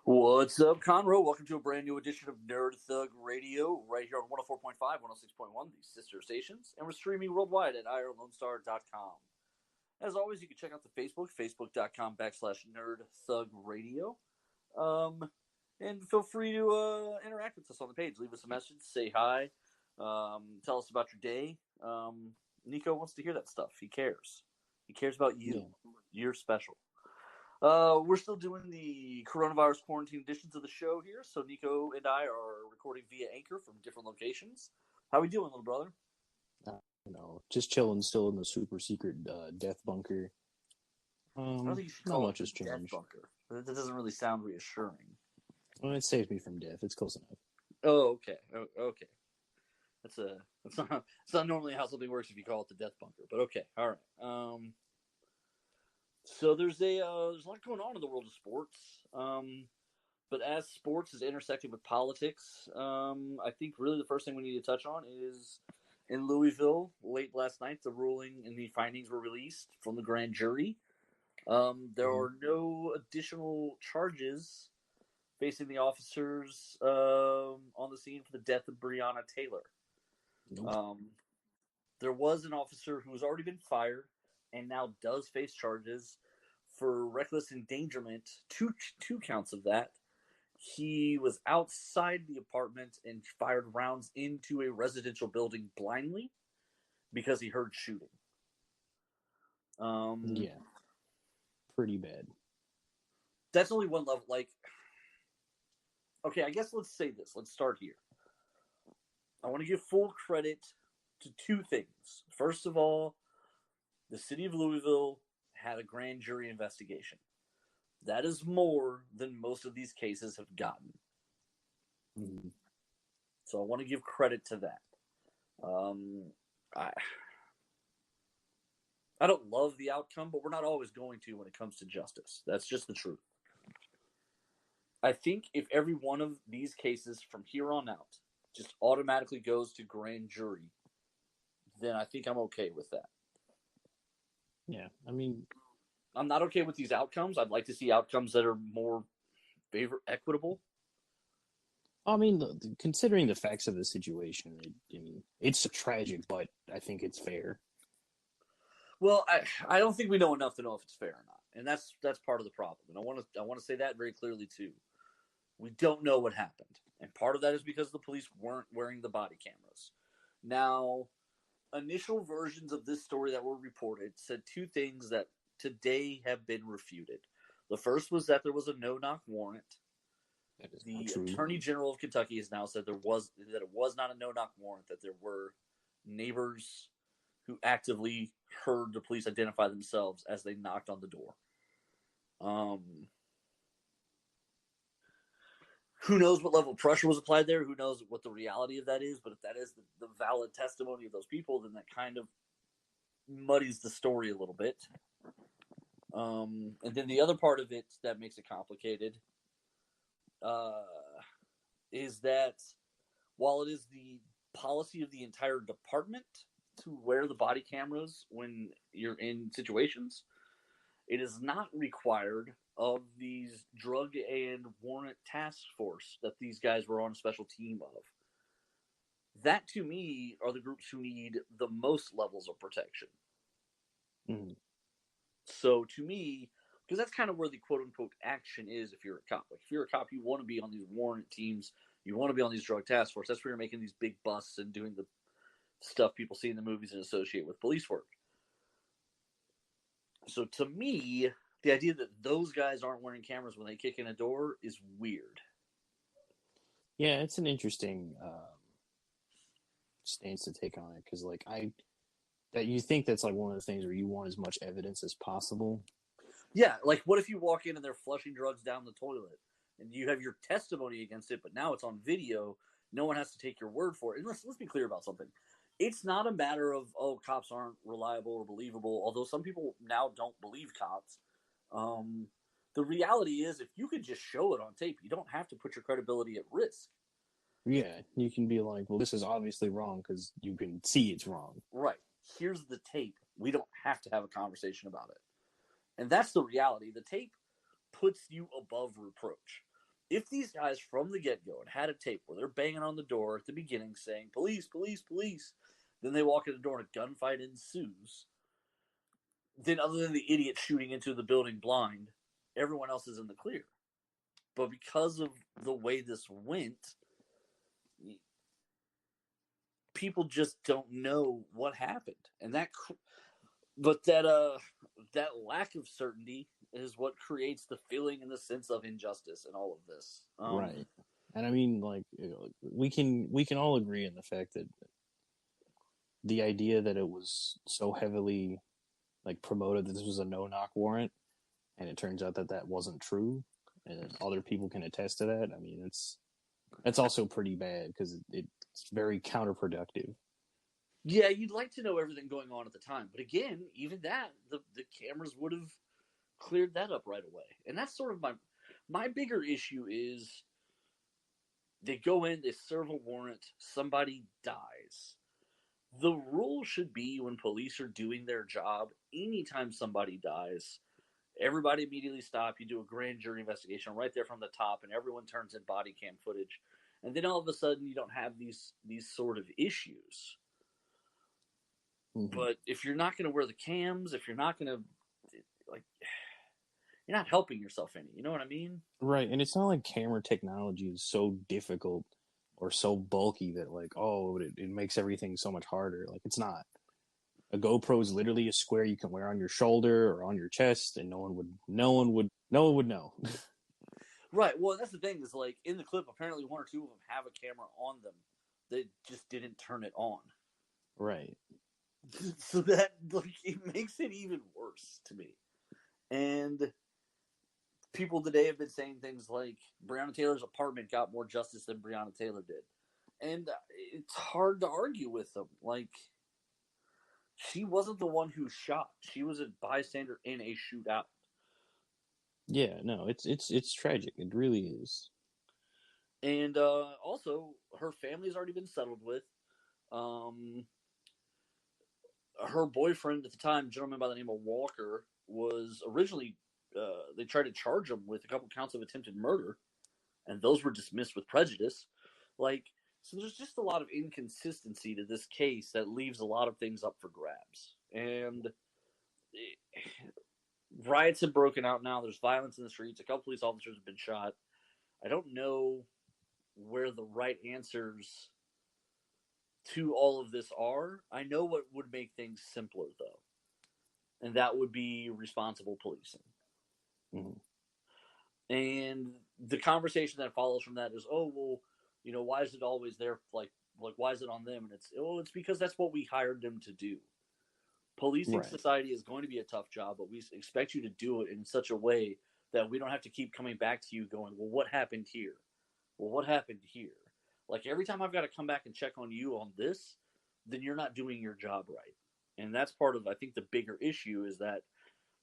What's up, Conroe? Welcome to a brand new edition of Nerd Thug Radio, right here on 104.5, 106.1, the sister stations, and we're streaming worldwide at irlonestar.com. As always, you can check out the facebook.com/Nerd Thug Radio. And feel free to interact with us on the page. Leave us a message, say hi, tell us about your day. Nico wants to hear that stuff. He cares. He cares about you. Yeah. You're special. We're still doing the coronavirus quarantine editions of the show here, so Nico and I are recording via Anchor from different locations. How we doing, little brother? Just chilling still in the super secret death bunker. I don't think you should call it a death bunker. That doesn't really sound reassuring. Well, it saves me from death. It's close enough. Oh, okay. Okay. It's not normally how something works if you call it the death bunker, but okay. All right. So there's a lot going on in the world of sports, but as sports is intersecting with politics, I think really the first thing we need to touch on is in Louisville late last night, the ruling and the findings were released from the grand jury. There are no additional charges facing the officers on the scene for the death of Breonna Taylor. Nope. There was an officer who has already been fired and now does face charges for reckless endangerment, two counts of that. He was outside the apartment and fired rounds into a residential building blindly because he heard shooting. Yeah. Pretty bad. That's only one level. Okay, I guess let's say this. Let's start here. I want to give full credit to two things. First of all, the city of Louisville had a grand jury investigation. That is more than most of these cases have gotten. Mm-hmm. So I want to give credit to that. I don't love the outcome, but we're not always going to when it comes to justice. That's just the truth. I think if every one of these cases from here on out just automatically goes to grand jury, then I think I'm okay with that. Yeah, I mean, I'm not okay with these outcomes. I'd like to see outcomes that are more equitable. I mean, considering the facts of the situation, it's tragic, but I think it's fair. Well, I don't think we know enough to know if it's fair or not, and that's part of the problem. And I want to say that very clearly too. We don't know what happened, and part of that is because the police weren't wearing the body cameras. Now, initial versions of this story that were reported said two things that today have been refuted. The first was that there was a no-knock warrant. The Attorney General of Kentucky has now said that it was not a no-knock warrant, that there were neighbors who actively heard the police identify themselves as they knocked on the door. Who knows what level of pressure was applied there? Who knows what the reality of that is? But if that is the valid testimony of those people, then that kind of muddies the story a little bit. And then the other part of it that makes it complicated is that while it is the policy of the entire department to wear the body cameras when you're in situations, it is not required of these drug and warrant task force that these guys were on a special team of. That, to me, are the groups who need the most levels of protection. Mm-hmm. So, to me, because that's kind of where the quote-unquote action is if you're a cop. Like, if you're a cop, you want to be on these warrant teams. You want to be on these drug task force. That's where you're making these big busts and doing the stuff people see in the movies and associate with police work. So, to me, the idea that those guys aren't wearing cameras when they kick in a door is weird. Yeah, it's an interesting stance to take on it, because that you think that's like one of the things where you want as much evidence as possible. Yeah, like what if you walk in and they're flushing drugs down the toilet and you have your testimony against it, but now it's on video. No one has to take your word for it. And let's be clear about something. It's not a matter of, cops aren't reliable or believable, although some people now don't believe cops. The reality is, if you could just show it on tape, you don't have to put your credibility at risk. Yeah, you can be like, well, this is obviously wrong because you can see it's wrong. Right. Here's the tape. We don't have to have a conversation about it. And that's the reality. The tape puts you above reproach. If these guys from the get go had a tape where they're banging on the door at the beginning saying, police, police, police, then they walk in the door and a gunfight ensues, then other than the idiot shooting into the building blind, everyone else is in the clear. But because of the way this went, people just don't know what happened. And that lack of certainty is what creates the feeling and the sense of injustice in all of this. Right. And I mean, like, we can all agree in the fact that the idea that it was so heavily like promoted that this was a no-knock warrant, and it turns out that that wasn't true, and other people can attest to that. I mean, that's also pretty bad because it's very counterproductive. Yeah, you'd like to know everything going on at the time, but again, even that the cameras would have cleared that up right away. And that's sort of my bigger issue is they go in, they serve a warrant, somebody dies. The rule should be when police are doing their job, anytime somebody dies, everybody immediately stop. You do a grand jury investigation right there from the top, and everyone turns in body cam footage. And then all of a sudden, you don't have these sort of issues. Mm-hmm. But if you're not going to wear the cams, if you're not going to, like, you're not helping yourself any. You know what I mean? Right. And it's not like camera technology is so difficult or so bulky that, like, oh, it makes everything so much harder. Like, it's not. A GoPro is literally a square you can wear on your shoulder or on your chest, and no one would know. Right. Well, that's the thing is, like, in the clip, apparently one or two of them have a camera on them that just didn't turn it on. Right. So that, like, it makes it even worse to me. And people today have been saying things like Breonna Taylor's apartment got more justice than Breonna Taylor did. And it's hard to argue with them. Like, she wasn't the one who shot. She was a bystander in a shootout. Yeah, no, it's tragic. It really is. And also, her family's already been settled with. Her boyfriend at the time, a gentleman by the name of Walker, was originally they tried to charge him with a couple counts of attempted murder, and those were dismissed with prejudice. Like, so there's just a lot of inconsistency to this case that leaves a lot of things up for grabs. And riots have broken out now. There's violence in the streets. A couple police officers have been shot. I don't know where the right answers to all of this are. I know what would make things simpler, though, and that would be responsible policing. Mm-hmm. And the conversation that follows from that is, oh, well, you know, why is it always there? Like why is it on them? And it's because that's what we hired them to do. Policing society is going to be a tough job, but we expect you to do it in such a way that we don't have to keep coming back to you going, well, what happened here? Well, what happened here? Like, every time I've got to come back and check on you on this, then you're not doing your job right. And that's part of, I think, the bigger issue is that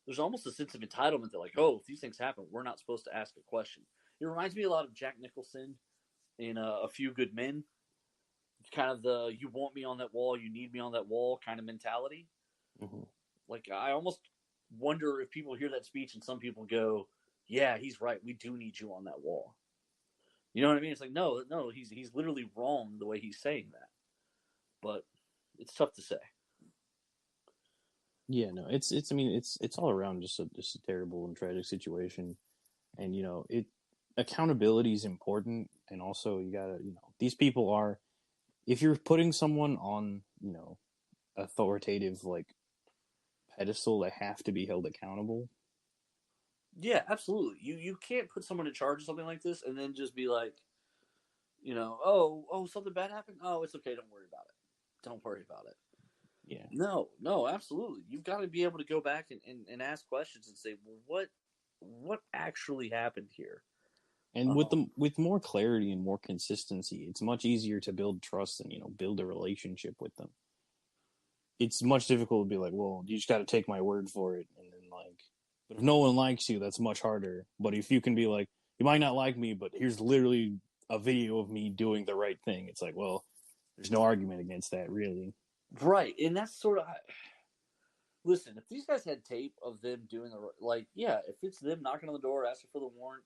there's almost a sense of entitlement that, like, oh, if these things happen, we're not supposed to ask a question. It reminds me a lot of Jack Nicholson in A Few Good Men. It's kind of the, you want me on that wall, you need me on that wall kind of mentality. Mm-hmm. Like, I almost wonder if people hear that speech and some people go, yeah, he's right, we do need you on that wall. You know what I mean? It's like, no, he's literally wrong the way he's saying that. But it's tough to say. Yeah, no, it's I mean, it's all around just a terrible and tragic situation. And, you know, accountability is important, and also you gotta, you know, these people are, if you're putting someone on, you know, authoritative, like, pedestal, they have to be held accountable. Yeah, absolutely. You can't put someone in charge of something like this and then just be like, you know, oh, something bad happened? Oh, it's okay, don't worry about it. Don't worry about it. Yeah. No, absolutely. You've got to be able to go back and ask questions and say, well, what actually happened here? And with more clarity and more consistency, it's much easier to build trust and, you know, build a relationship with them. It's much difficult to be like, well, you just got to take my word for it, and then, like, but if no one likes you, that's much harder. But if you can be like, you might not like me, but here's literally a video of me doing the right thing, it's like, well, there's no argument against that, really. Right, and that's sort of, listen, if these guys had tape of them doing the, like, yeah, if it's them knocking on the door asking for the warrant,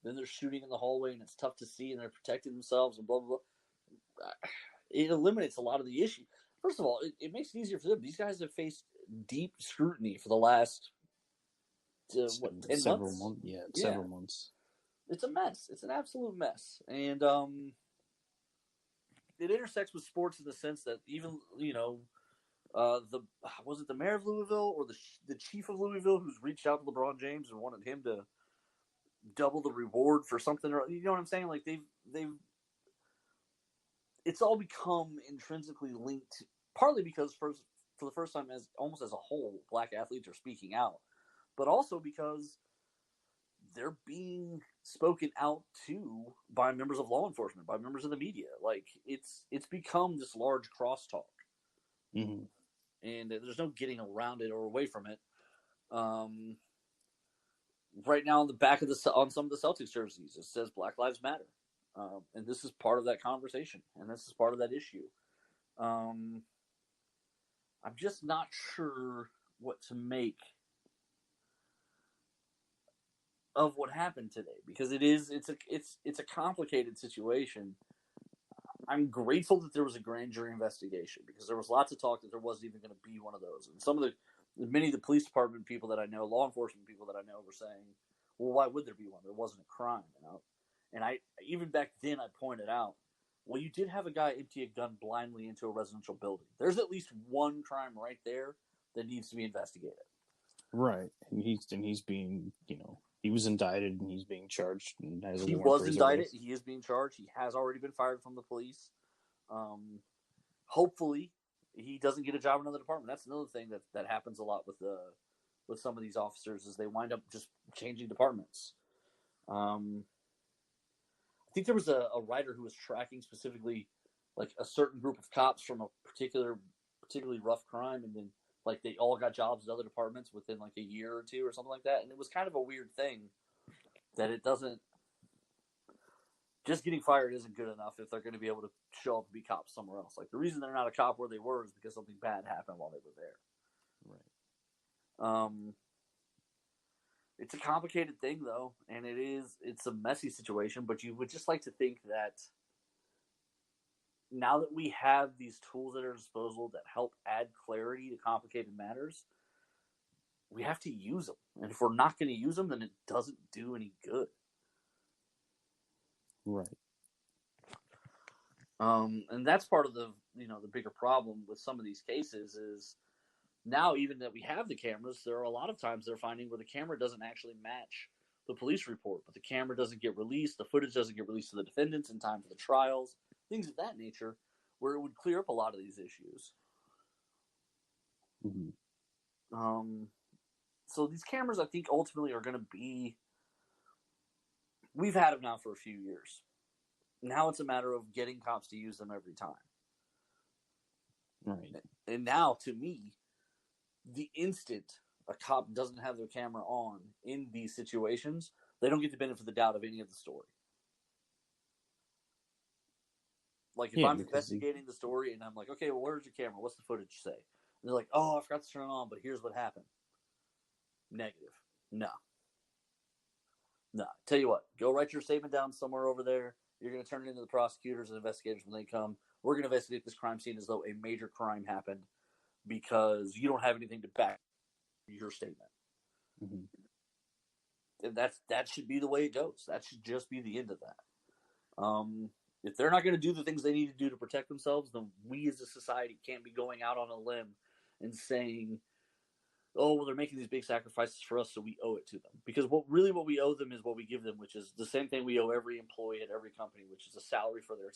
then they're shooting in the hallway and it's tough to see and they're protecting themselves and blah, blah, blah. It eliminates a lot of the issue. First of all, it makes it easier for them. These guys have faced deep scrutiny for the last, 10 several months? months. Yeah, several months. It's a mess. It's an absolute mess. And it intersects with sports in the sense that even, was it the mayor of Louisville or the chief of Louisville who's reached out to LeBron James and wanted him to double the reward for something, or you know what I'm saying? Like they've it's all become intrinsically linked, partly because for the first time as almost as a whole, black athletes are speaking out, but also because they're being spoken out to by members of law enforcement, by members of the media. Like it's become this large crosstalk. Mm-hmm. And there's no getting around it or away from it. Right now, on the back of on some of the Celtics jerseys, it says Black Lives Matter, and this is part of that conversation, and this is part of that issue. I'm just not sure what to make of what happened today, because it's a complicated situation. I'm grateful that there was a grand jury investigation, because there was lots of talk that there wasn't even going to be one of those. And many of the police department people that I know, law enforcement people that I know, were saying, well, why would there be one? There wasn't a crime, And even back then I pointed out, well, you did have a guy empty a gun blindly into a residential building. There's at least one crime right there that needs to be investigated. Right. And he's being, he was indicted and he's being charged. And he was indicted. He is being charged. He has already been fired from the police. Hopefully, he doesn't get a job in another department. That's another thing that happens a lot with some of these officers, is they wind up just changing departments. I think there was a writer who was tracking specifically like a certain group of cops from a particularly rough crime, and then like they all got jobs at other departments within like a year or two or something like that. And it was kind of a weird thing that it doesn't, just getting fired isn't good enough if they're going to be able to show up and be cops somewhere else. Like the reason they're not a cop where they were is because something bad happened while they were there. Right. It's a complicated thing though, and it's a messy situation, but you would just like to think that now that we have these tools at our disposal that help add clarity to complicated matters, we have to use them. And if we're not going to use them, then it doesn't do any good. Right. And that's part of the bigger problem with some of these cases is now, even that we have the cameras, there are a lot of times they're finding where the camera doesn't actually match the police report, but the camera doesn't get released, the footage doesn't get released to the defendants in time for the trials, things of that nature, where it would clear up a lot of these issues. Mm-hmm. So these cameras, I think, ultimately are going to be... We've had them now for a few years. Now it's a matter of getting cops to use them every time. Right. And now, to me, the instant a cop doesn't have their camera on in these situations, they don't get the benefit of the doubt of any of the story. Like, if I'm investigating the story and I'm like, okay, well, where's your camera? What's the footage say? And they're like, oh, I forgot to turn it on, but here's what happened. Negative. No. Tell you what, go write your statement down somewhere over there. You're going to turn it into the prosecutors and investigators when they come. We're going to investigate this crime scene as though a major crime happened because you don't have anything to back your statement. Mm-hmm. And that should be the way it goes. That should just be the end of that. If they're not going to do the things they need to do to protect themselves, then we as a society can't be going out on a limb and saying, oh, well, they're making these big sacrifices for us, so we owe it to them. Because what we owe them is what we give them, which is the same thing we owe every employee at every company, which is a salary for their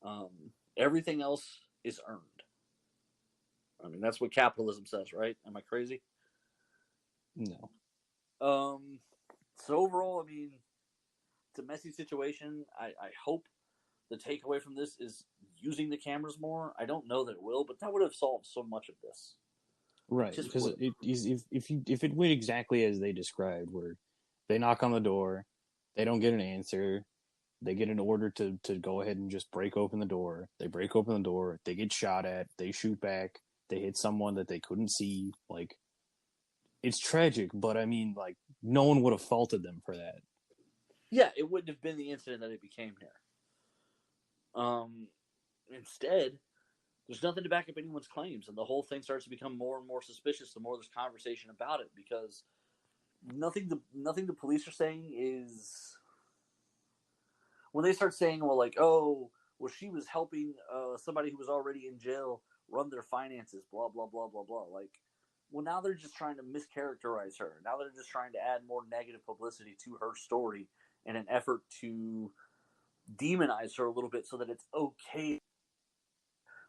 time. Everything else is earned. I mean, that's what capitalism says, right? Am I crazy? No. So overall, I mean, it's a messy situation. I hope the takeaway from this is using the cameras more. I don't know that it will, but that would have solved so much of this. Right, because if it went exactly as they described, where they knock on the door, they don't get an answer, they get an order to go ahead and just break open the door, they break open the door, they get shot at, they shoot back, they hit someone that they couldn't see, like, it's tragic, but I mean, like, no one would have faulted them for that. Yeah, it wouldn't have been the incident that it became here. Instead, there's nothing to back up anyone's claims, and the whole thing starts to become more and more suspicious the more there's conversation about it, because nothing the police are saying is, when they start saying, well, like, oh, well, she was helping somebody who was already in jail run their finances, blah, blah, blah, blah, blah. Like, well, now they're just trying to mischaracterize her. Now they're just trying to add more negative publicity to her story in an effort to demonize her a little bit so that it's okay.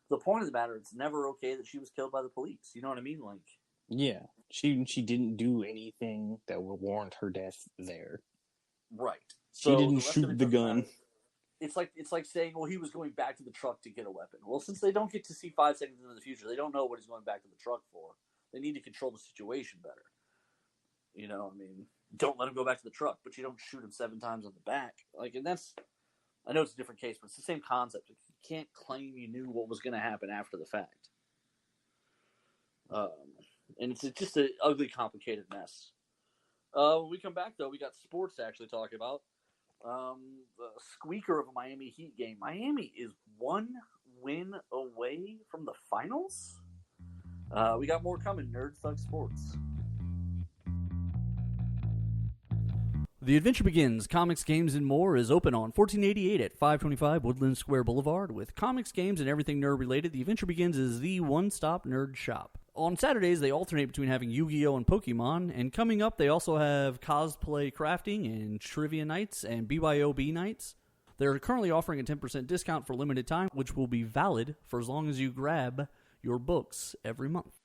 The point of the matter, it's never okay that she was killed by the police. You know what I mean? Like, yeah, she didn't do anything that would warrant her death there. Right. She So didn't shoot the gun. matter. It's like saying, well, he was going back to the truck to get a weapon. Well, since they don't get to see 5 seconds into the future, they don't know what he's going back to the truck for. They need to control the situation better. You know, I mean, don't let him go back to the truck, but you don't shoot him 7 times on the back. Like, and that's, I know it's a different case, but it's the same concept. You can't claim you knew what was going to happen after the fact. And it's just an ugly, complicated mess. When we come back, though, we got sports to actually talk about. The squeaker of a Miami Heat game. Miami is 1 win away from the finals. We got more coming. Nerd Thug Sports. The Adventure Begins Comics, Games, and More is open on 1488 at 525 Woodland Square Boulevard. With comics, games, and everything nerd-related, The Adventure Begins is the one-stop nerd shop. On Saturdays, they alternate between having Yu-Gi-Oh! And Pokemon, and coming up, they also have cosplay crafting and trivia nights and BYOB nights. They're currently offering a 10% discount for limited time, which will be valid for as long as you grab your books every month.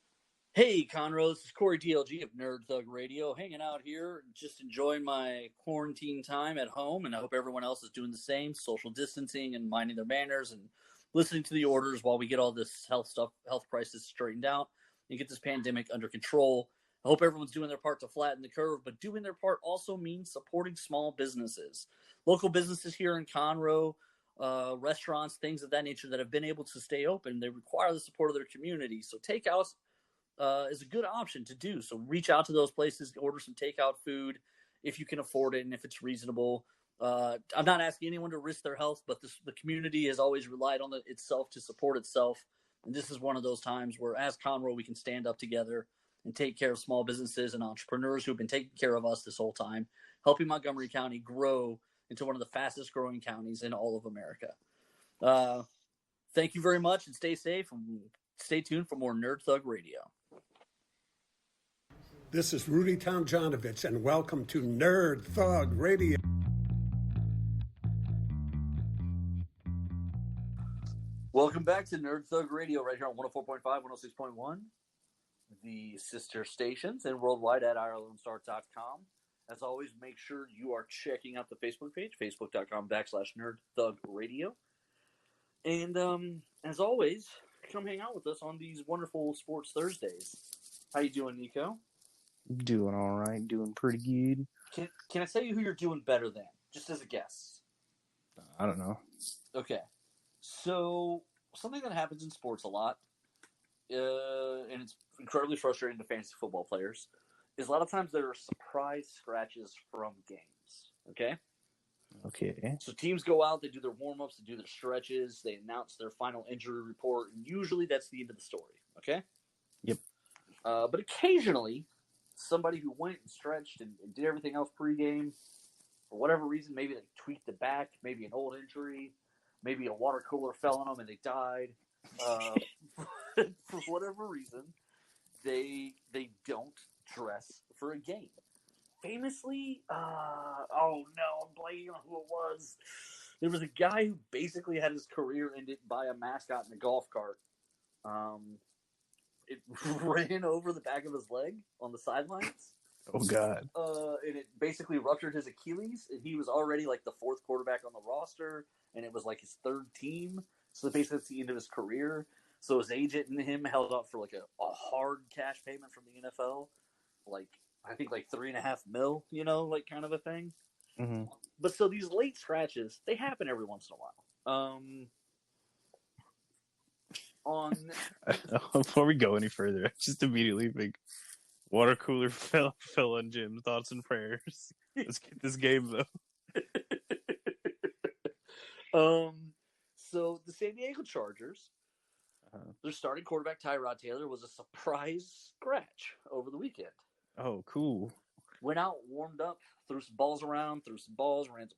Hey, Conroe, this is Corey DLG of Nerd Thug Radio, hanging out here, just enjoying my quarantine time at home, and I hope everyone else is doing the same, social distancing and minding their manners and listening to the orders while we get all this health crisis straightened out and get this pandemic under control. I hope everyone's doing their part to flatten the curve, but doing their part also means supporting small businesses. Local businesses here in Conroe, restaurants, things of that nature that have been able to stay open, they require the support of their community. So takeouts is a good option to do. So reach out to those places, order some takeout food if you can afford it and if it's reasonable. I'm not asking anyone to risk their health, but the community has always relied on itself to support itself. And this is one of those times where, as Conroe, we can stand up together and take care of small businesses and entrepreneurs who've been taking care of us this whole time, helping Montgomery County grow into one of the fastest growing counties in all of America. Thank you very much, and stay safe, and stay tuned for more Nerd Thug Radio. This is Rudy Tomjanovich, and welcome to Nerd Thug Radio. Welcome back to Nerd Thug Radio right here on 104.5, 106.1, the sister stations, and worldwide at IrelandStar.com. As always, make sure you are checking out the Facebook page, facebook.com/Nerd Thug Radio. And as always, come hang out with us on these wonderful Sports Thursdays. How you doing, Nico? Doing all right. Doing pretty good. Can I tell you who you're doing better than, just as a guess? I don't know. Okay. So, something that happens in sports a lot, and it's incredibly frustrating to fantasy football players, is a lot of times there are surprise scratches from games. Okay? Okay. So teams go out, they do their warm-ups, they do their stretches, they announce their final injury report, and usually that's the end of the story. Okay? Yep. But occasionally, somebody who went and stretched and did everything else pregame, for whatever reason, maybe they tweaked the back, maybe an old injury, maybe a water cooler fell on them and they died. For whatever reason, they don't dress for a game. Famously, oh no, I'm blanking on who it was. There was a guy who basically had his career ended by a mascot in a golf cart. It ran over the back of his leg on the sidelines. Oh, God. And it basically ruptured his Achilles, and he was already like the 4th quarterback on the roster, and it was like his 3rd team. So basically, it's the end of his career. So his agent and him held up for like a hard cash payment from the NFL, like I think like $3.5 million, you know, like kind of a thing. Mm-hmm. But so these late scratches, they happen every once in a while. Before we go any further, I just immediately think, Water cooler fell on Jim. Thoughts and prayers. Let's get this game though. So the San Diego Chargers, their starting quarterback Tyrod Taylor was a surprise scratch over the weekend. Oh, cool. Went out, warmed up, threw some balls around, ran some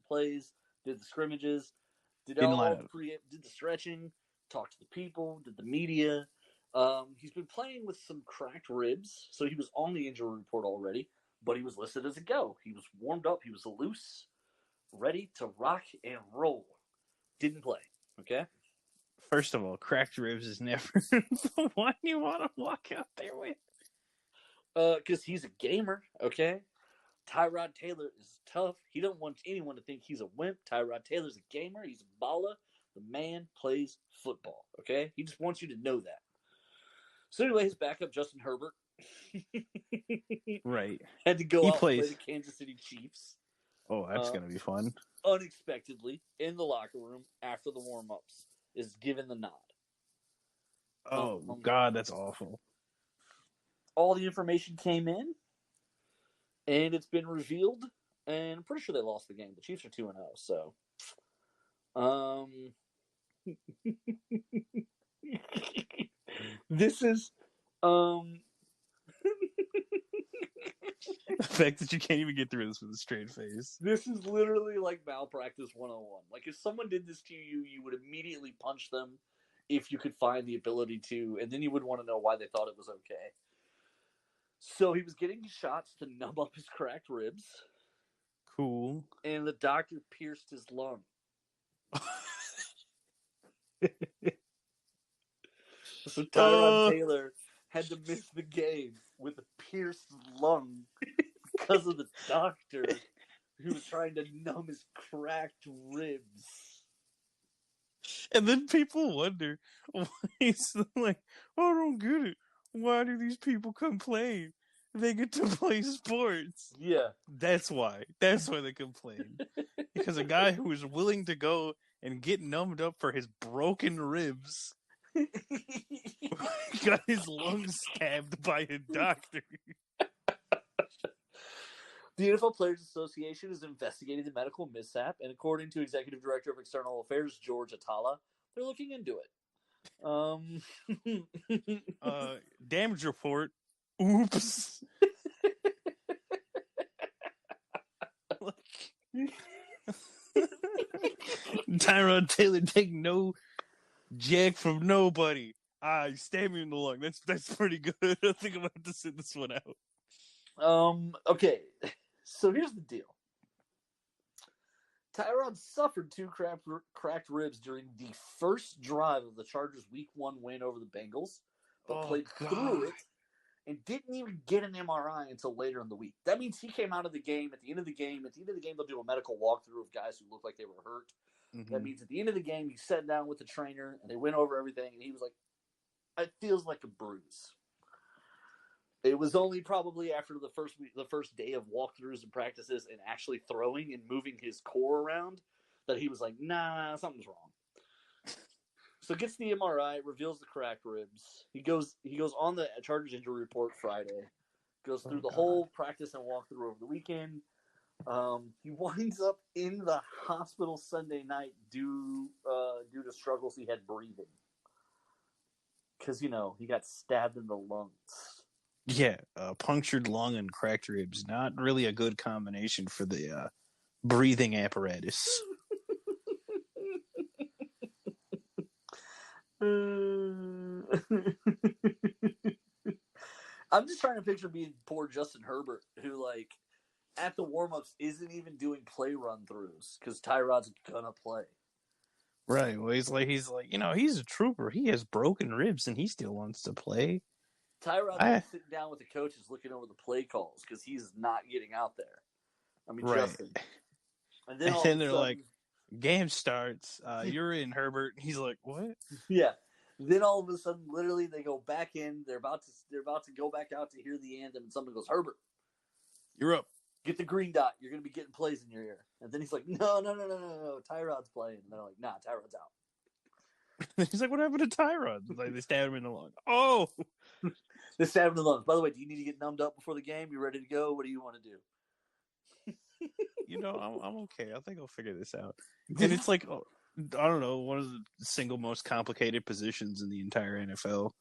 plays, did the scrimmages, did the stretching, talked to the people, did the media. He's been playing with some cracked ribs, so he was on the injury report already, but he was listed as a go. He was warmed up, he was loose, ready to rock and roll. Didn't play, okay? First of all, cracked ribs is never the one you want to walk out there with. Because he's a gamer, okay? Tyrod Taylor is tough. He don't want anyone to think he's a wimp. Tyrod Taylor's a gamer. He's a baller. The man plays football, okay? He just wants you to know that. So anyway, his backup, Justin Herbert, right, had to go out and play the Kansas City Chiefs. Oh, that's going to be fun. Unexpectedly, in the locker room after the warm-ups, is given the nod. Oh, God, that's awful. All the information came in, and it's been revealed, and I'm pretty sure they lost the game. The Chiefs are 2-0, so... This is... The fact that you can't even get through this with a straight face. This is literally like malpractice 101. Like, if someone did this to you, you would immediately punch them if you could find the ability to, and then you would want to know why they thought it was okay. So he was getting shots to numb up his cracked ribs. Cool. And the doctor pierced his lung. So Tyrod Taylor had to miss the game with a pierced lung because of the doctor who was trying to numb his cracked ribs. And then people wonder why he's like, I don't get it. Why do these people complain? They get to play sports. Yeah. That's why. That's why they complain. Because a guy who is willing to go and get numbed up for his broken ribs got his lungs stabbed by a doctor. The NFL Players Association is investigating the medical mishap, and according to Executive Director of External Affairs, George Atala, they're looking into it. Damage report. Oops. Tyrod Taylor take no jack from nobody. You stabbed me in the lung. That's pretty good. I think I'm gonna have to sit this one out. Okay. So here's the deal. Tyrod suffered 2 cracked ribs during the first drive of the Chargers' Week 1 win over the Bengals, but played through it and didn't even get an MRI until later in the week. That means he came out of the game at the end of the game. At the end of the game, they'll do a medical walkthrough of guys who look like they were hurt. Mm-hmm. That means at the end of the game, he sat down with the trainer and they went over everything, and he was like, "It feels like a bruise." It was only probably after the first day of walkthroughs and practices and actually throwing and moving his core around that he was like, "Nah, something's wrong." So gets the MRI, reveals the cracked ribs. He goes on the Chargers injury report Friday, goes through the whole practice and walkthrough over the weekend. He winds up in the hospital Sunday night due to struggles he had breathing. Because, he got stabbed in the lungs. Yeah, punctured lung and cracked ribs. Not really a good combination for the breathing apparatus. I'm just trying to picture being poor Justin Herbert, who, at the warm-ups isn't even doing play run-throughs because Tyrod's gonna play. Right. Well, he's like, he's a trooper. He has broken ribs, and he still wants to play. Tyrod's sitting down with the coaches looking over the play calls because he's not getting out there. I mean, right. Justin. And then they're like, game starts. You're in, Herbert. He's like, what? Yeah. Then all of a sudden, literally, they go back in. They're about to go back out to hear the anthem, and someone goes, "Herbert, you're up. Get the green dot. You're going to be getting plays in your ear." And then he's like, No. Tyrod's playing. And they're like, "Nah, Tyrod's out." He's like, "What happened to Tyrod?" Like, they stabbed him in the lung. Oh, The 7-Eleven. By the way, do you need to get numbed up before the game? You ready to go? What do you want to do? I'm okay. I think I'll figure this out. And it's like, I don't know, one of the single most complicated positions in the entire NFL.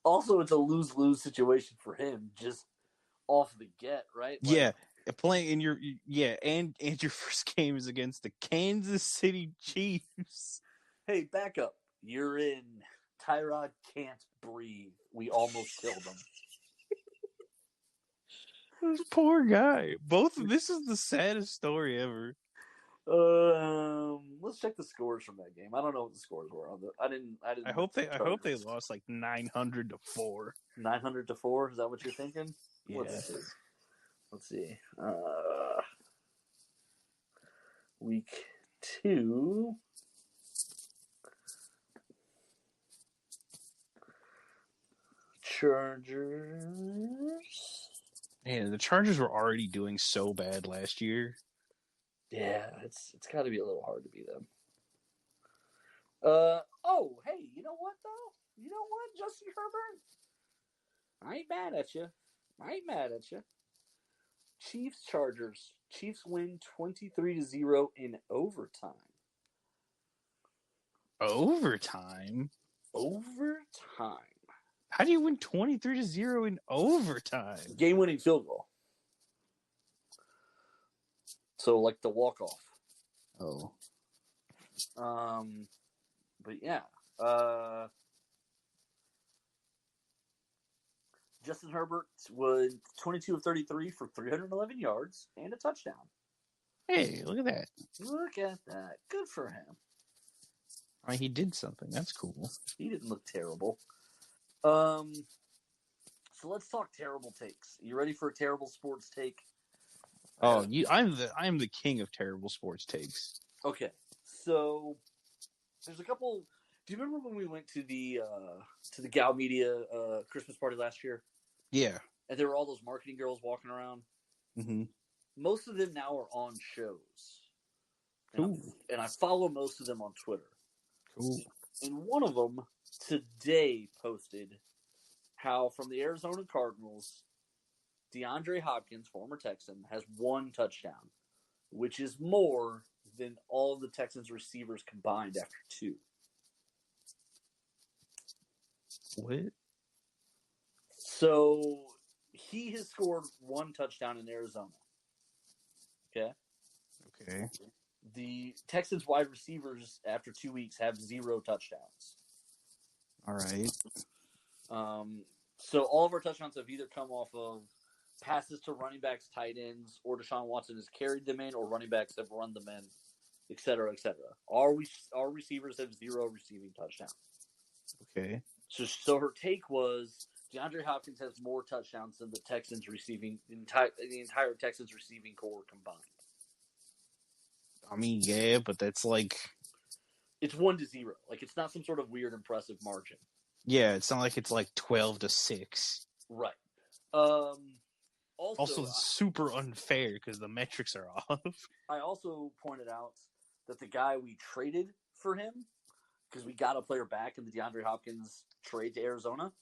Also, it's a lose-lose situation for him, just off the get, right? Like, playing in your and your first game is against the Kansas City Chiefs. Hey, back up. You're in. Tyrod can't breathe. We almost killed him. This poor guy. This is the saddest story ever. Let's check the scores from that game. I don't know what the scores were. I didn't. I hope they lost like 900-4. 900-4. Is that what you're thinking? Yeah. Let's see. Week 2. Chargers. Man, the Chargers were already doing so bad last year. Yeah, it's got to be a little hard to beat them. Oh, hey, you know what though? You know what, Justin Herbert? I ain't mad at you. Chiefs Chargers. Chiefs win 23-0 in overtime. Overtime. How do you win 23-0 in overtime? Game-winning field goal. So, like the walk-off. Oh. But yeah. Justin Herbert was 22 of 33 for 311 yards and a touchdown. Hey, look at that. Look at that. Good for him. I mean, he did something. That's cool. He didn't look terrible. So let's talk terrible takes. You ready for a terrible sports take? Oh, I'm the king of terrible sports takes. Okay, so there's a couple. Do you remember when we went to the Gal Media Christmas party last year? Yeah. And there were all those marketing girls walking around. Mm-hmm. Most of them now are on shows, Cool. and I follow most of them on Twitter. Cool. And one of them today posted how from the Arizona Cardinals, DeAndre Hopkins, former Texan, has 1 touchdown, which is more than all of the Texans receivers combined after 2. What? So he has scored 1 touchdown in Arizona. Okay. The Texans wide receivers after 2 weeks have 0 touchdowns. All right. So all of our touchdowns have either come off of passes to running backs, tight ends, or Deshaun Watson has carried them in, or running backs have run them in, et cetera, et cetera. Our receivers have 0 receiving touchdowns. Okay. So her take was DeAndre Hopkins has more touchdowns than the Texans receiving the entire Texans receiving core combined. I mean, yeah, but that's like it's 1-0. Like it's not some sort of weird impressive margin. Yeah, it's not like it's like 12-6. Right. Also, it's super unfair because the metrics are off. I also pointed out that the guy we traded for him, because we got a player back in the DeAndre Hopkins trade to Arizona,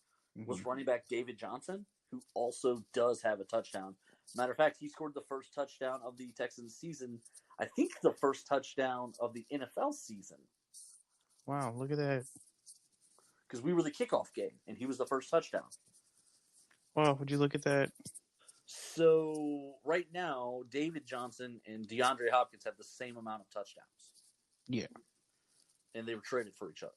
was running back David Johnson, who also does have a touchdown. Matter of fact, he scored the first touchdown of the Texans season. I think the first touchdown of the NFL season. Wow, look at that. Because we were the kickoff game, and he was the first touchdown. Wow, would you look at that? So, right now, David Johnson and DeAndre Hopkins have the same amount of touchdowns. Yeah. And they were traded for each other.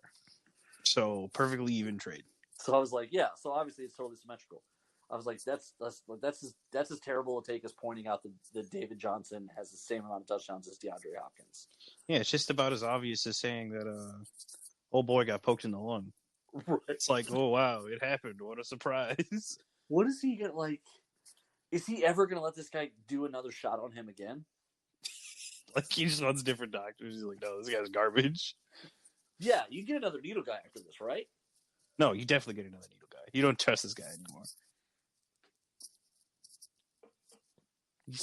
So, perfectly even trade. So I was like, yeah, so obviously it's totally symmetrical. I was like, that's as terrible a take as pointing out that David Johnson has the same amount of touchdowns as DeAndre Hopkins. Yeah, it's just about as obvious as saying that old boy got poked in the lung. Right. It's like, oh wow, it happened. What a surprise. What is he gonna like? Is he ever gonna let this guy do another shot on him again? Like he just wants different doctors. He's like, no, this guy's garbage. Yeah, you get another needle guy after this, right? No, you definitely get another needle guy. You don't trust this guy anymore.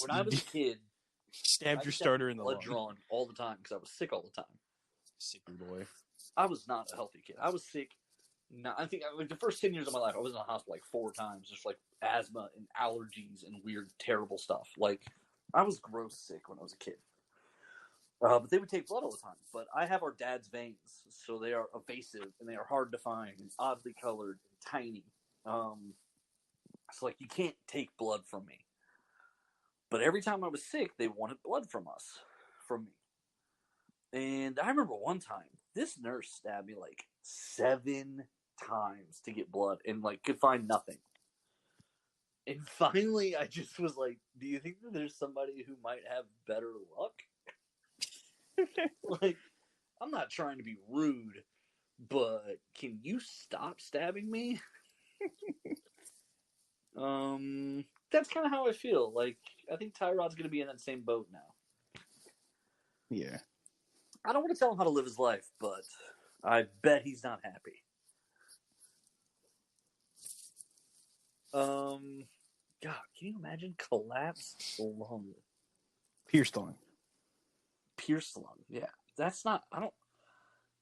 When I was a kid, stabbed your starter in the blood lung. drawn all the time because I was sick all the time. Sick boy. I was not a healthy kid. I was sick No, I think like the first 10 years of my life, I was in the hospital like 4 times, just like asthma and allergies and weird, terrible stuff. Like I was gross sick when I was a kid. But they would take blood all the time. But I have our dad's veins, so they are evasive and they are hard to find and oddly colored and tiny. So like you can't take blood from me. But every time I was sick, they wanted blood from me. And I remember one time, this nurse stabbed me like 7 times to get blood and like could find nothing. And finally, I just was like, "Do you think that there's somebody who might have better luck?" Like, I'm not trying to be rude, but can you stop stabbing me? That's kind of how I feel. Like, I think Tyrod's going to be in that same boat now. Yeah. I don't want to tell him how to live his life, but I bet he's not happy. God, can you imagine collapsed lung? Pierced lung. Pierced lung, yeah. That's not,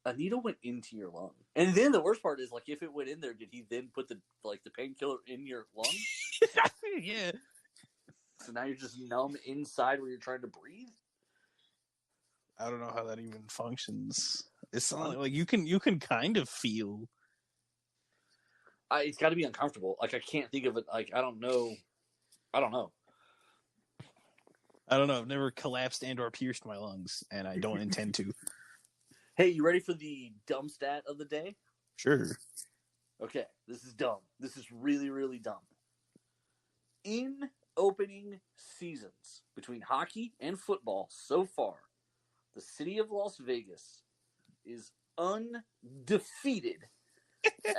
a needle went into your lung. And then the worst part is, like, if it went in there, did he then put the painkiller in your lung? Yeah. So now you're just numb inside where you're trying to breathe? I don't know how that even functions. It's not like you can kind of feel. It's got to be uncomfortable. Like, I can't think of it. Like, I don't know. I don't know. I've never collapsed and or pierced my lungs, and I don't intend to. Hey, you ready for the dumb stat of the day? Sure. Okay, this is dumb. This is really, really dumb. In opening seasons between hockey and football so far, the city of Las Vegas is undefeated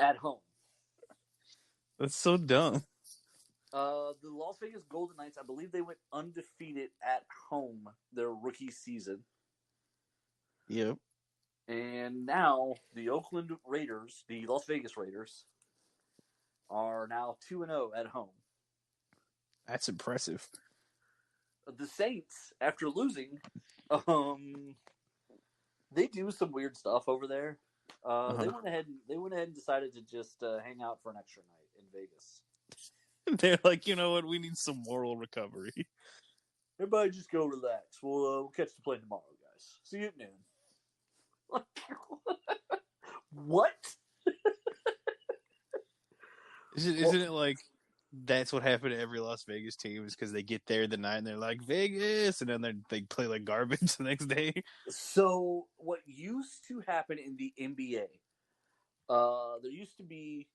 at home. That's so dumb. The Las Vegas Golden Knights, I believe they went undefeated at home their rookie season. Yep. And now the Oakland Raiders, the Las Vegas Raiders, are now 2-0 at home. That's impressive. The Saints, after losing, they do some weird stuff over there. They went ahead and decided to just hang out for an extra night in Vegas. They're like, you know what? We need some moral recovery. Everybody, just go relax. We'll catch the plane tomorrow, guys. See you at noon. What? Isn't it like that's what happened to every Las Vegas team? Is because they get there the night and they're like Vegas, and then they play like garbage the next day. So what used to happen in the NBA? There used to be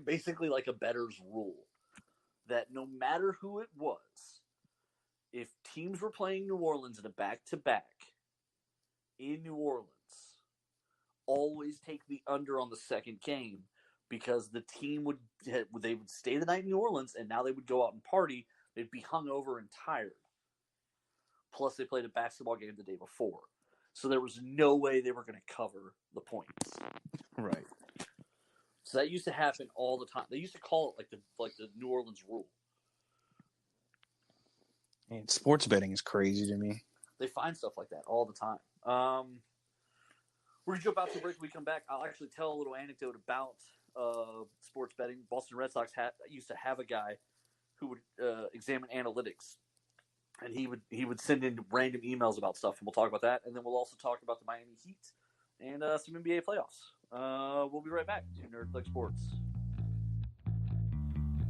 basically like a bettor's rule that no matter who it was, if teams were playing New Orleans in a back-to-back in New Orleans, always take the under on the second game because the team would stay the night in New Orleans and now they would go out and party. They'd be hungover and tired. Plus, they played a basketball game the day before, so there was no way they were going to cover the points. Right. So that used to happen all the time. They used to call it like the New Orleans rule. And sports betting is crazy to me. They find stuff like that all the time. We're going to jump out to break. When we come back, I'll actually tell a little anecdote about sports betting. Boston Red Sox used to have a guy who would examine analytics. And he would send in random emails about stuff, and we'll talk about that. And then we'll also talk about the Miami Heat and some NBA playoffs. We'll be right back to Nerd Thug Sports.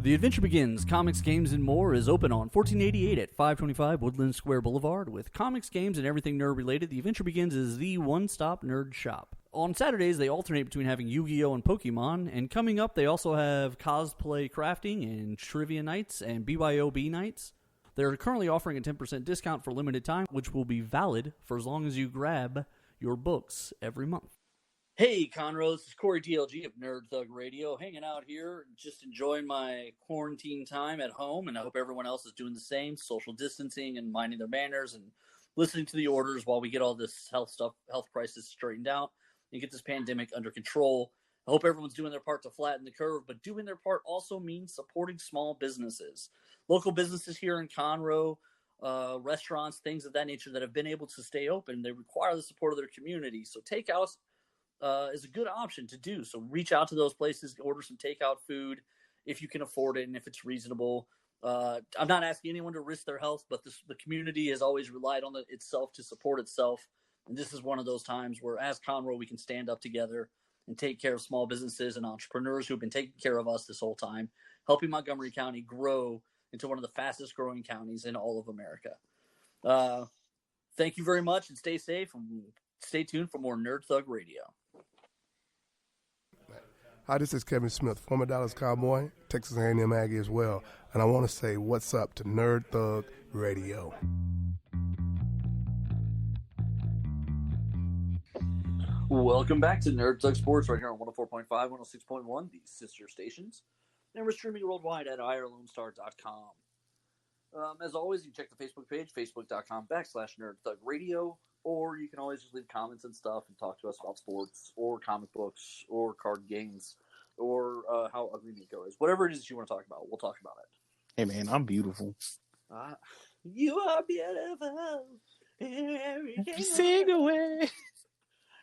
The Adventure Begins Comics, Games, and More is open on 1488 at 525 Woodland Square Boulevard. With comics, games, and everything nerd-related, The Adventure Begins is the one-stop nerd shop. On Saturdays, they alternate between having Yu-Gi-Oh! And Pokemon, and coming up, they also have cosplay crafting and trivia nights and BYOB nights. They're currently offering a 10% discount for limited time, which will be valid for as long as you grab your books every month. Hey, Conroe, this is Corey DLG of Nerd Thug Radio, hanging out here, just enjoying my quarantine time at home, and I hope everyone else is doing the same, social distancing and minding their manners and listening to the orders while we get all this health crisis straightened out and get this pandemic under control. I hope everyone's doing their part to flatten the curve, but doing their part also means supporting small businesses. Local businesses here in Conroe, restaurants, things of that nature that have been able to stay open, they require the support of their community. So take out is a good option to do. So reach out to those places, order some takeout food if you can afford it and if it's reasonable. I'm not asking anyone to risk their health, but the community has always relied on itself to support itself. And this is one of those times where, as Conroe, we can stand up together and take care of small businesses and entrepreneurs who've been taking care of us this whole time, helping Montgomery County grow into one of the fastest growing counties in all of America. Thank you very much, and stay safe, and stay tuned for more Nerd Thug Radio. Hi, this is Kevin Smith, former Dallas Cowboy, Texas A&M Aggie as well, and I want to say what's up to Nerd Thug Radio. Welcome back to Nerd Thug Sports right here on 104.5, 106.1, the sister stations. And we're streaming worldwide at IRLoneStar.com. As always, you can check the Facebook page, facebook.com/Nerd Thug Radio, or you can always just leave comments and stuff and talk to us about sports or comic books or card games or how ugly Nico is. Whatever it is you want to talk about, we'll talk about it. Hey, man, I'm beautiful. You are beautiful. Every single way.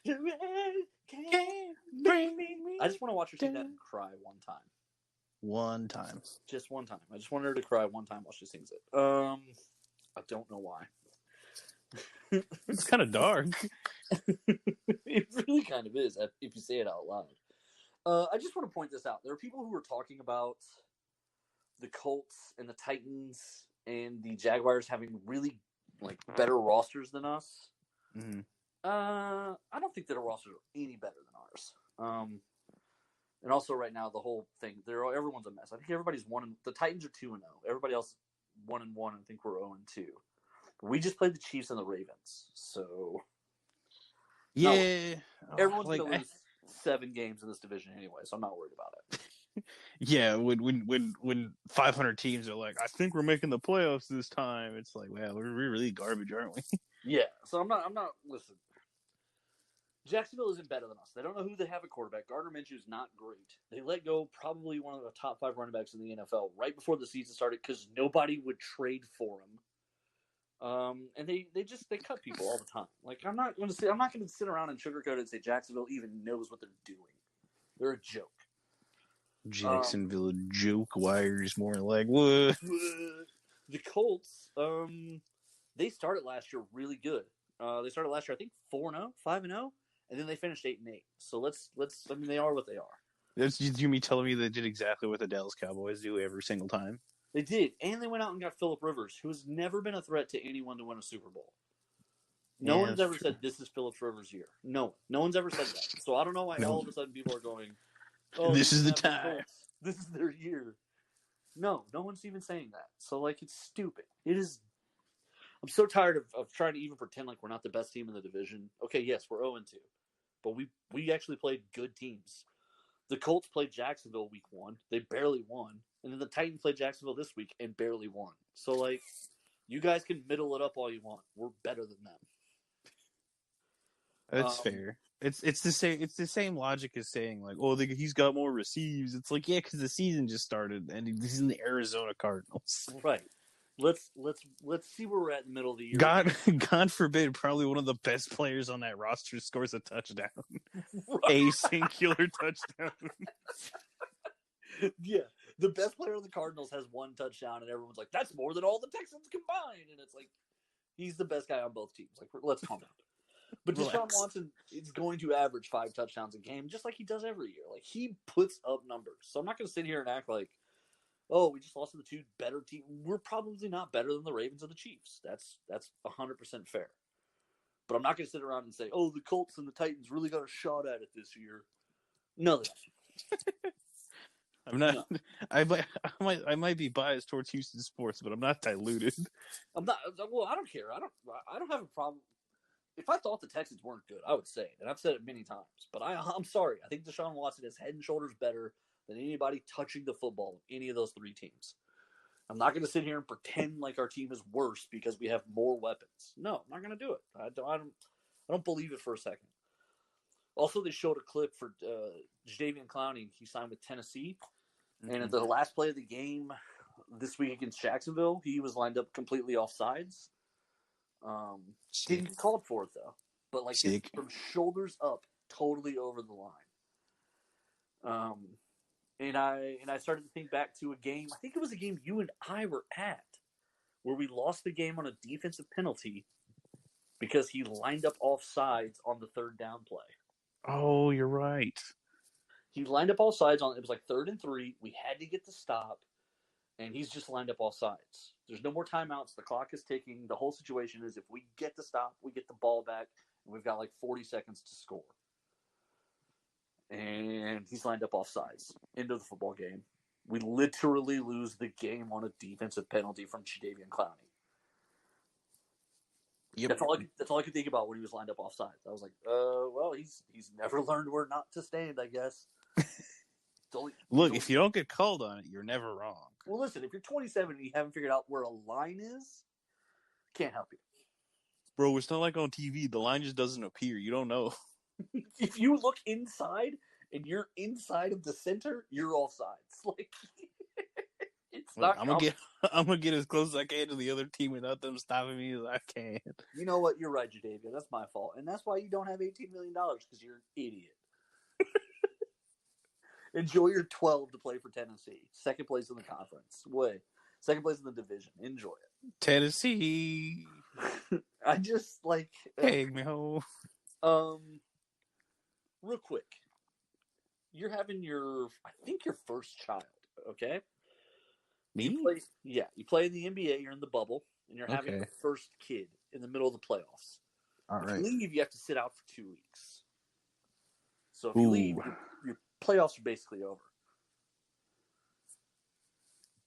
Can't bring me. I just want to watch her sing that and cry one time. One time. Just one time. I just want her to cry one time while she sings it. I don't know why. It's kind of dark. It really kind of is, if you say it out loud. I just want to point this out. There are people who are talking about the Colts and the Titans and the Jaguars having really better rosters than us. Mm-hmm. I don't think that our rosters are any better than ours. And also right now the whole thing, everyone's a mess. I think everybody's the Titans are 2-0. Everybody else 1-1. I think we're 0-2. We just played the Chiefs and the Ravens, so yeah, everyone's gonna lose 7 games in this division anyway, so I'm not worried about it. Yeah, when 500 teams are like, I think we're making the playoffs this time, it's like, wow, we're really garbage, aren't we? Yeah, so I'm not. Listen, Jacksonville isn't better than us. They don't know who they have at quarterback. Gardner Minshew is not great. They let go probably one of the top 5 running backs in the NFL right before the season started because nobody would trade for him. And they cut people all the time. I'm not going to sit around and sugarcoat it and say Jacksonville even knows what they're doing. They're a joke. Jacksonville joke. Wires more like what? The Colts. They started last year really good. They started last year I think 4-0, 5-0, and then they finished 8-8. So let's. I mean, they are what they are. That's you mean telling me they did exactly what the Dallas Cowboys do every single time? They did, and they went out and got Phillip Rivers, who has never been a threat to anyone to win a Super Bowl. No one's ever said this is Phillip Rivers' year. No one's ever said that. So I don't know why all of a sudden people are going, "Oh, this is the time. This is their year." No one's even saying that. So it's stupid. It is. I'm so tired of trying to even pretend like we're not the best team in the division. Okay, yes, we're 0-2, but we actually played good teams. The Colts played Jacksonville week 1. They barely won. And then the Titans played Jacksonville this week and barely won. So, you guys can middle it up all you want. We're better than them. That's fair. It's the same. It's the same logic as saying he's got more receives. It's like, yeah, because the season just started and he's in the Arizona Cardinals. Right. Let's see where we're at in the middle of the year. God forbid, probably one of the best players on that roster scores a touchdown. A singular touchdown. Yeah. The best player of the Cardinals has 1 touchdown, and everyone's like, that's more than all the Texans combined. And it's like, he's the best guy on both teams. Let's calm down. But Deshaun Watson is going to average 5 touchdowns a game, just like he does every year. He puts up numbers. So I'm not going to sit here and act like, oh, we just lost to the 2 better teams. We're probably not better than the Ravens or the Chiefs. That's 100% fair. But I'm not going to sit around and say, oh, the Colts and the Titans really got a shot at it this year. No, they don't. I'm not. No. I might be biased towards Houston sports, but I'm not diluted. I'm not. Well, I don't care. I don't have a problem. If I thought the Texans weren't good, I would say it, and I've said it many times. But I'm sorry. I think Deshaun Watson is head and shoulders better than anybody touching the football in any of those 3 teams. I'm not going to sit here and pretend like our team is worse because we have more weapons. No, I'm not going to do it. I don't believe it for a second. Also, they showed a clip for Jadeveon Clowney. He signed with Tennessee. Mm-hmm. And at the last play of the game this week against Jacksonville, he was lined up completely offsides. Didn't get called for it, though. But from shoulders up, totally over the line. And I started to think back to a game. I think it was a game you and I were at, where we lost the game on a defensive penalty because he lined up off sides on the third down play. Oh, you're right. He lined up all sides on. It was like 3rd and 3. We had to get the stop, and he's just lined up all sides. There's no more timeouts. The clock is ticking. The whole situation is if we get the stop, we get the ball back, and we've got like 40 seconds to score. And he's lined up off sides. End of the football game. We literally lose the game on a defensive penalty from Jadeveon Clowney. Yep. That's all I could think about when he was lined up off sides. I was like, well, he's never learned where not to stand, I guess. Look, if you don't get called on it, you're never wrong. Well, listen, if you're 27 and you haven't figured out where a line is, can't help you. Bro, it's not like on TV. The line just doesn't appear. You don't know. If you look inside and you're inside of the center, you're offsides. Like, it's not. I'm gonna get as close as I can to the other team without them stopping me as I can. You know what? You're right, Jadeveon. That's my fault, and that's why you don't have $18 million because you're an idiot. Enjoy your 12 to play for Tennessee. 2nd place in the conference. 2nd place in the division. Enjoy it. Tennessee. I just like. Take me home. Real quick. You're having your first child. Okay. Me? You play in the NBA. You're in the bubble, and you're having Okay. your first kid in the middle of the playoffs. All If right. you leave, you have to sit out for 2 weeks. So if you leave, your playoffs are basically over.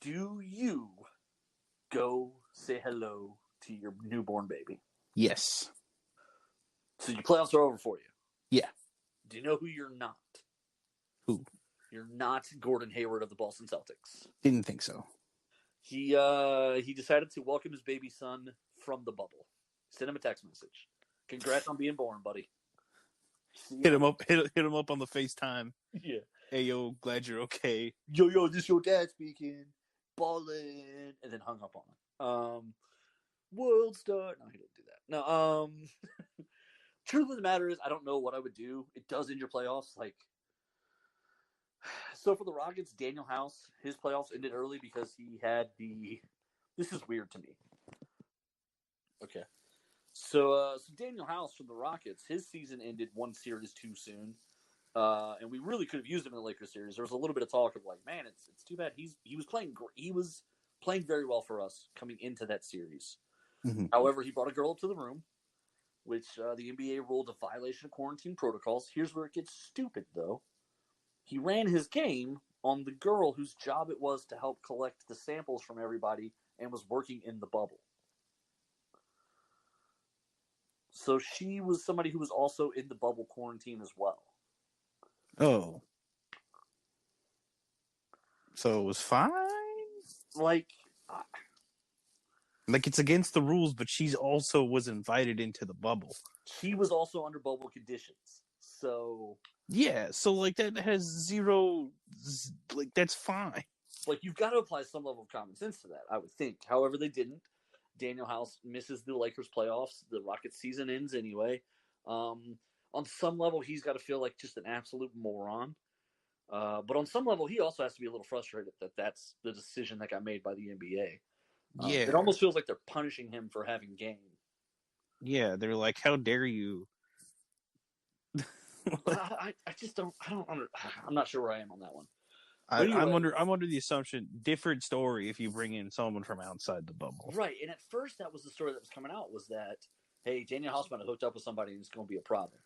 Do you go say hello to your newborn baby? Yes. So your playoffs are over for you. Yeah. Do you know who you're not? Who? You're not Gordon Hayward of the Boston Celtics. Didn't think so. He decided to welcome his baby son from the bubble. Send him a text message. Congrats on being born, buddy. Hit him up on the FaceTime. Yeah. Hey yo, glad you're okay. Yo, this your dad speaking. Ballin'. And then hung up on him. World star. No, he didn't do that. No, truth of the matter is, I don't know what I would do. It does end your playoffs. Like, so for the Rockets, Daniel House, his playoffs ended early because he had this is weird to me. Okay. So Daniel House from the Rockets, his season ended one series too soon. And we really could have used him in the Lakers series. There was a little bit of talk of like, man, it's too bad he was playing great. He was playing very well for us coming into that series. Mhm. However, he brought a girl up to the room, which the NBA ruled a violation of quarantine protocols. Here's where it gets stupid, though. He ran his game on the girl whose job it was to help collect the samples from everybody and was working in the bubble. So she was somebody who was also in the bubble quarantine as well. Oh. So it was fine? Like, Like it's against the rules, but she's also was invited into the bubble. she was also under bubble conditions. So, Yeah, so like that has zero, like that's fine. like, you've got to apply some level of common sense to that, I would think. However, they didn't. Daniel House misses the Lakers playoffs. The Rockets season ends anyway. On some level, he's got to feel like just an absolute moron. But on some level, he also has to be a little frustrated that that's the decision that got made by the NBA. Yeah. It almost feels like they're punishing him for having game. Yeah, they're like, how dare you? I just don't. I'm not sure where I am on that one. I'm Anyway. under the assumption different story if you bring in someone from outside the bubble. Right, and at first that was the story that was coming out was that, hey, Daniel House might have hooked up with somebody and it's going to be a problem.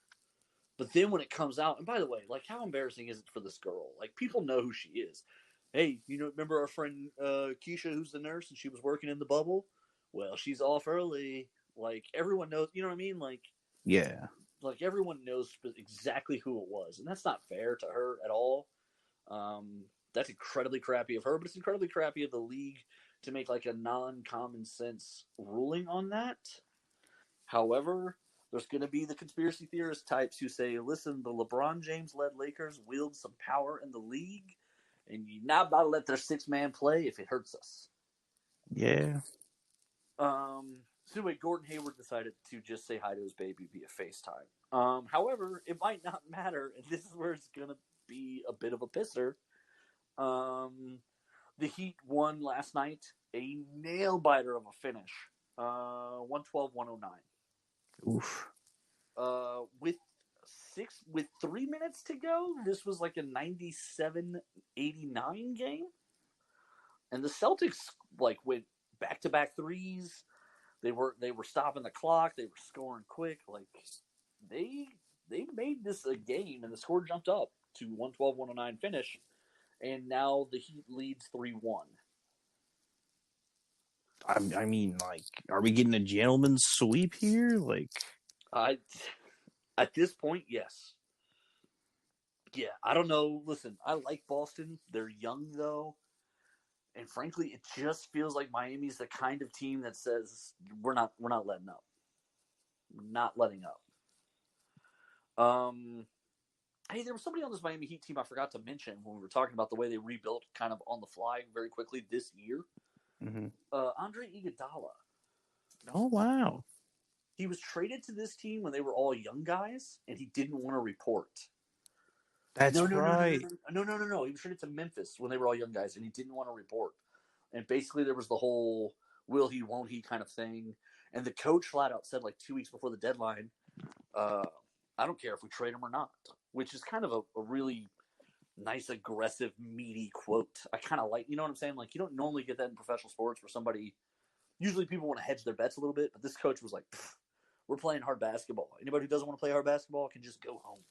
But then when it comes out, and by the way, like how embarrassing is it for this girl? Like people know who she is. Hey, remember our friend Keisha, who's the nurse, and she was working in the bubble? Well, she's off early. Like everyone knows, you know what I mean? Like everyone knows exactly who it was, and that's not fair to her at all. That's incredibly crappy of her, but it's incredibly crappy of the league to make like a non-common sense ruling on that. However, there's going to be the conspiracy theorist types who say, listen, the LeBron James-led Lakers wield some power in the league, and you're not about to let their six-man play if it hurts us. Yeah. So So anyway, Gordon Hayward decided to just say hi to his baby via FaceTime. However, it might not matter, and this is where it's going to be a bit of a pisser. The Heat won last night, a nail-biter of a finish, 112-109. Oof. With 3 minutes to go, this was like a 97-89 game. And the Celtics went back-to-back threes. They were stopping the clock. They were scoring quick. They made this a game, and the score jumped up to 112-109 finish. And now the Heat leads 3-1. I mean, are we getting a gentleman's sweep here? At this point, yes. Yeah, I don't know. Listen, I like Boston. They're young, though. And frankly, it just feels like Miami's the kind of team that says, we're not letting up. We're not letting up. Hey, there was somebody on this Miami Heat team I forgot to mention when we were talking about the way they rebuilt kind of on the fly very quickly this year. Mm-hmm. Andre Iguodala. Oh, wow. He was traded to this team when they were all young guys, and he didn't want to report. That's right. No. He was traded to Memphis when they were all young guys, and he didn't want to report. And basically there was the whole will he, won't he kind of thing. And the coach flat out said 2 weeks before the deadline, I don't care if we trade him or not, which is kind of a really nice, aggressive, meaty quote. I kind of like, you know what I'm saying? You don't normally get that in professional sports where somebody, usually people want to hedge their bets a little bit, but this coach was like, we're playing hard basketball. Anybody who doesn't want to play hard basketball can just go home.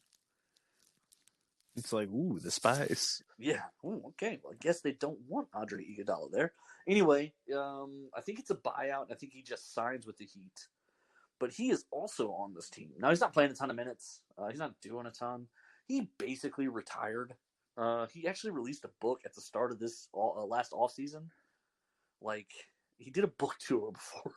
It's ooh, the spice. Yeah. Ooh, okay. Well, I guess they don't want Andre Iguodala there. Anyway, I think it's a buyout, and I think he just signs with the Heat. But he is also on this team. Now, he's not playing a ton of minutes. He's not doing a ton. He basically retired. He actually released a book at the start of this last offseason. He did a book tour before.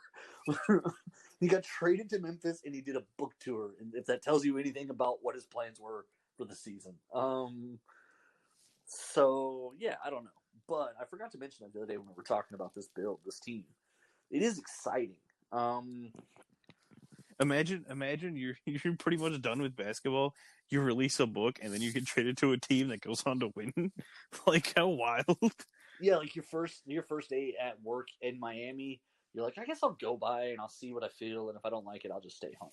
He got traded to Memphis, and he did a book tour. And if that tells you anything about what his plans were for the season. So, yeah, I don't know. But I forgot to mention that the other day when we were talking about this team. It is exciting. Imagine you're pretty much done with basketball. You release a book, and then you get traded to a team that goes on to win. How wild! Yeah, your first day at work in Miami, you're like, I guess I'll go by and I'll see what I feel, and if I don't like it, I'll just stay home.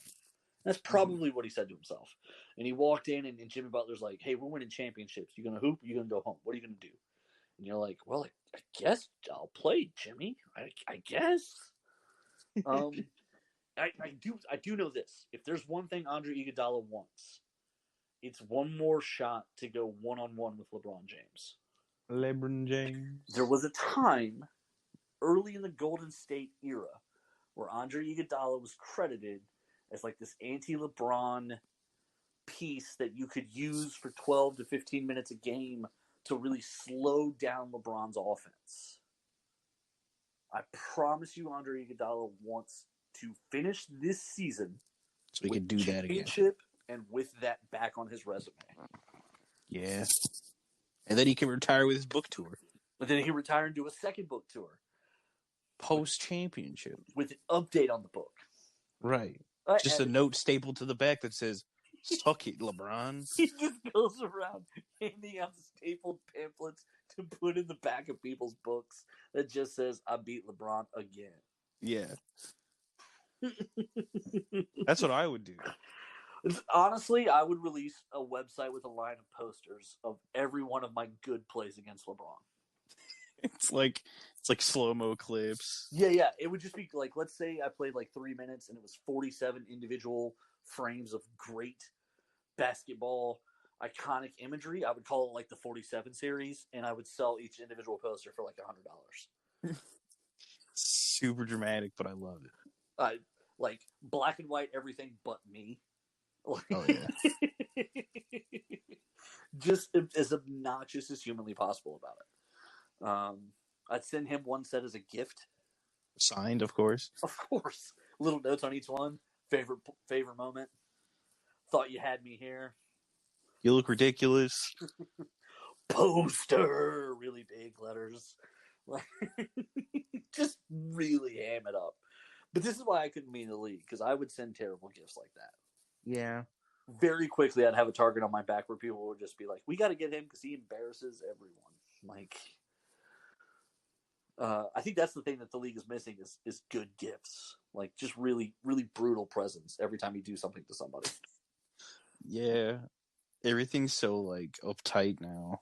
That's probably what he said to himself. And he walked in, and Jimmy Butler's like, hey, we're winning championships. You gonna hoop? Or you gonna go home? What are you gonna do? And you're like, well, I guess I'll play, Jimmy. I guess. I do know this. If there's one thing Andre Iguodala wants, it's one more shot to go one-on-one with LeBron James. LeBron James. There was a time early in the Golden State era where Andre Iguodala was credited as this anti-LeBron piece that you could use for 12 to 15 minutes a game to really slow down LeBron's offense. I promise you Andre Iguodala wants to finish this season so he can do that again. And with that back on his resume. Yeah. And then he can retire with his book tour. But then he retire and do a second book tour. Post-championship. With an update on the book. Right. Just a note stapled to the back that says, suck it, LeBron. He just goes around handing out stapled pamphlets to put in the back of people's books that just says, I beat LeBron again. Yeah. That's what I would do. Honestly, I would release a website with a line of posters of every one of my good plays against LeBron. It's like slow-mo clips. Yeah. It would just be let's say I played 3 minutes and it was 47 individual frames of great basketball iconic imagery. I would call it the 47 series, and I would sell each individual poster for $100. Super dramatic, but I love it. Black and white, everything but me. Oh, yeah. Just as obnoxious as humanly possible about it. I'd send him one set as a gift. Signed, of course. Of course. Little notes on each one. Favorite moment. Thought you had me here. You look ridiculous. Poster! Really big letters. Just really ham it up. But this is why I couldn't be in the league, because I would send terrible gifts like that. Yeah. Very quickly, I'd have a target on my back where people would just be like, "We got to get him because he embarrasses everyone." Like, I think that's the thing that the league is missing is good gifts, like just really, really brutal presents every time you do something to somebody. Yeah. Everything's so like uptight now.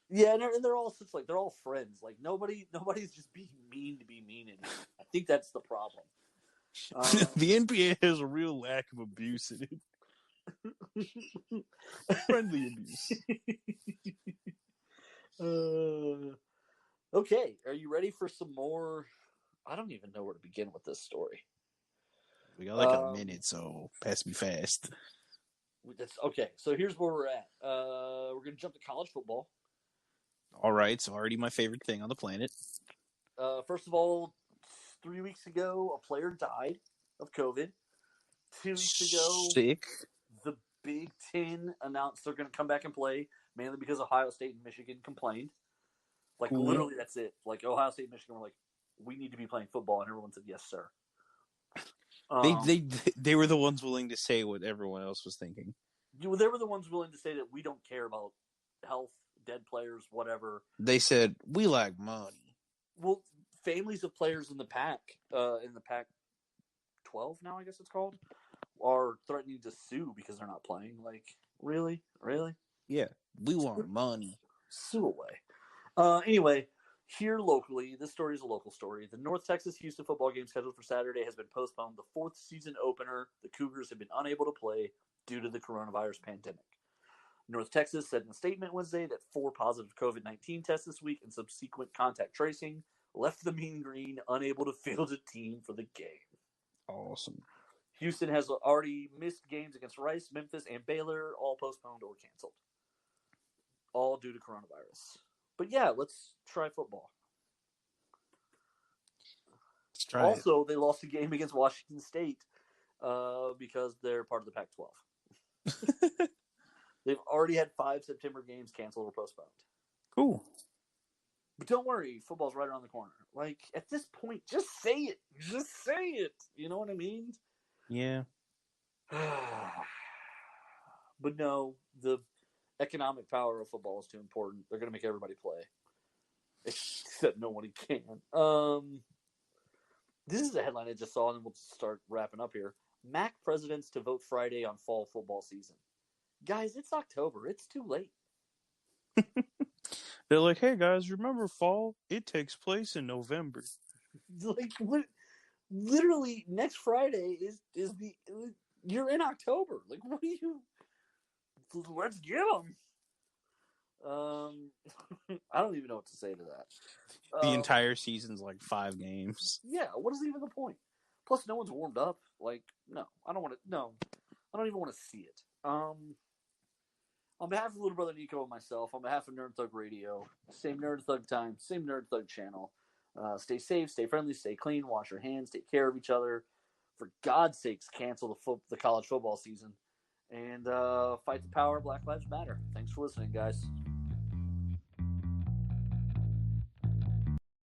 Yeah, and they're all just like they're all friends. Like nobody's just being mean to be mean anymore. I think that's the problem. The NBA has a real lack of abuse in it. Friendly abuse. Okay, are you ready for some more? I don't even know where to begin with this story. We got like a minute, so pass me fast. That's okay. So here's where we're at. We're gonna jump to college football. All right, so already my favorite thing on the planet. First of all, 3 weeks ago, a player died of COVID. 2 weeks ago, Sick. the Big Ten announced they're going to come back and play, mainly because Ohio State and Michigan complained. Like, literally, that's it. Like, Ohio State and Michigan were like, we need to be playing football, and everyone said, yes, sir. They were the ones willing to say what everyone else was thinking. They were the ones willing to say that we don't care about health, dead players, whatever. They said, we lack money. Well, families of players in the Pac-12 now, I guess it's called, are threatening to sue because they're not playing. Like, really? Yeah, we want money. Sue away. Anyway, here locally, this story is a local story. The North Texas-Houston football game scheduled for Saturday has been postponed. The fourth season opener, the Cougars have been unable to play due to the coronavirus pandemic. North Texas said in a statement Wednesday that 4 positive COVID-19 tests this week and subsequent contact tracing left the Mean Green unable to field a team for the game. Awesome. Houston has already missed games against Rice, Memphis, and Baylor, all postponed or canceled. All due to coronavirus. But yeah, let's try football. Let's try also, they lost a game against Washington State because they're part of the Pac-12. They've already had 5 September games canceled or postponed. Cool. But don't worry, football's right around the corner. Like, at this point, just say it. Just say it. You know what I mean? Yeah. But no, the economic power of football is too important. They're going to make everybody play. Except nobody can. This is a headline I just saw, and we'll start wrapping up here. MAC presidents to vote Friday on fall football season. Guys, it's October. It's too late. They're like, hey, guys, remember fall? It takes place in November. Like, literally, next Friday is you're in October. Like, what do you... Let's get them. I don't even know what to say to that. The entire season's like 5 games. Yeah, what is even the point? Plus, no one's warmed up. Like, no, I don't want to. No, I don't even want to see it. On behalf of Little Brother Nico and myself, on behalf of Nerd Thug Radio, same Nerd Thug time, same Nerd Thug channel. Stay safe, stay friendly, stay clean, wash your hands, take care of each other. For God's sakes, cancel the college football season. And fight the power. Black Lives Matter. Thanks for listening, guys.